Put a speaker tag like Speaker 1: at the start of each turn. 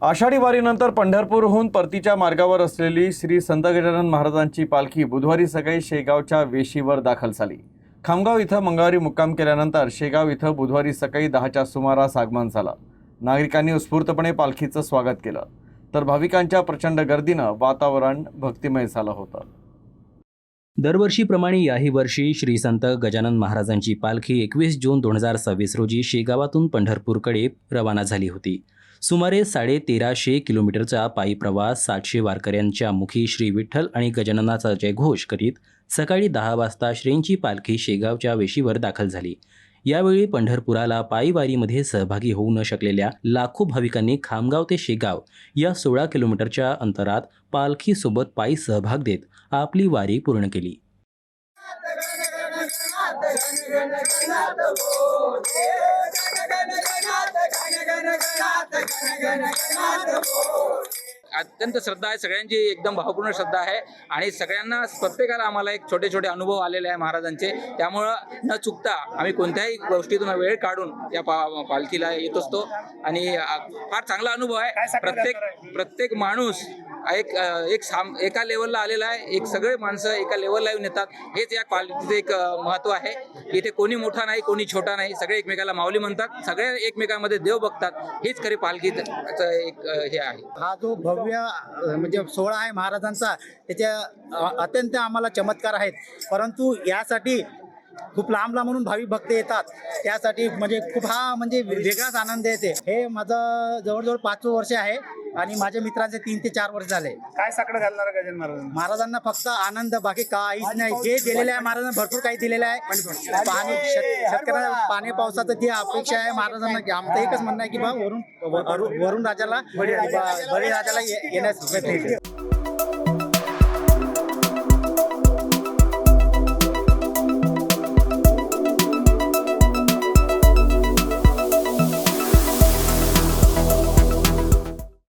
Speaker 1: आषाढी वारीनंतर पंढरपूरहून परतीच्या मार्गावर असलेली श्री संत गजानन महाराजांची पालखी बुधवारी सकाळी शेगावच्या वेशीवर दाखल झाली। खामगाव इथं मंगळवारी मुक्काम केल्यानंतर शेगाव इथं बुधवारी सकाळी 10च्या सुमारास आगमन झालं। नागरिकांनी उत्स्फूर्तपणे पालखीचं स्वागत केलं, तर भाविकांच्या प्रचंड गर्दीनं वातावरण भक्तिमय झालं होतं।
Speaker 2: दरवर्षीप्रमाणे याही वर्षी श्री संत गजानन महाराजांची पालखी 21 जून 2026 रोजी शेगावातून पंढरपूरकडे रवाना झाली होती। सुमारे 1350 किलोमीटरचा पायी प्रवास 700 वारकऱ्यांच्या मुखी श्री विठ्ठल आणि गजाननाचा जयघोष करीत सकाळी 10 वाजता श्रींची पालखी शेगावच्या वेशीवर दाखल झाली। यावेळी पंढरपुराला पायी वारीमध्ये सहभागी होऊ न शकलेल्या लाखो भाविकांनी खामगाव ते शेगाव या 16 किलोमीटरच्या अंतरात पालखीसोबत पायी सहभाग देत आपली वारी पूर्ण केली।
Speaker 3: अत्यंत श्रद्धा आहे, सगळ्यांची एकदम भावपूर्ण श्रद्धा आहे आणि सगळ्यांना प्रत्येकाला आम्हाला एक छोटे छोटे अनुभव आलेले आहे महाराजांचे। त्यामुळं न चुकता आम्ही कोणत्याही गोष्टीतून वेळ काढून या पालखीला येत असतो आणि फार चांगला अनुभव आहे। प्रत्येक माणूस एका लेवलला आलेला आहे, एक सगळे माणसं एका लेवलला येऊन येतात। हेच या पालखीचं एक महत्त्व आहे की इथे कोणी मोठा नाही, कोणी छोटा नाही, सगळे एकमेकाला माऊली म्हणतात, सगळे एकमेकांमध्ये देव बघतात। हेच खरी पालखीचं एक हे आहे।
Speaker 4: हा जो भव्य म्हणजे सोहळा आहे महाराजांचा, त्याच्या अत्यंत आम्हाला चमत्कार आहेत, परंतु यासाठी खूप लांब लांबून भाविक भक्त येतात। त्यासाठी म्हणजे खूप हा म्हणजे वेगळाच आनंद येते। हे माझं जवळजवळ 5 वर्ष आहे आणि माझ्या मित्रांचे 3 ते 4 वर्ष झाले।
Speaker 5: काय साकडं घालणार गजानन
Speaker 4: महाराजांना फक्त आनंद, बाकी काहीच नाही। जे दिलेलं आहे महाराजांना भरपूर काही दिलेलं आहे। पाणी शेतकऱ्यांना पाणी पावसाचं जी अपेक्षा आहे महाराजांना, आमचं एकच म्हणणं आहे की बा वरून राजाला बळीराजाला येण्यास प्रयत्न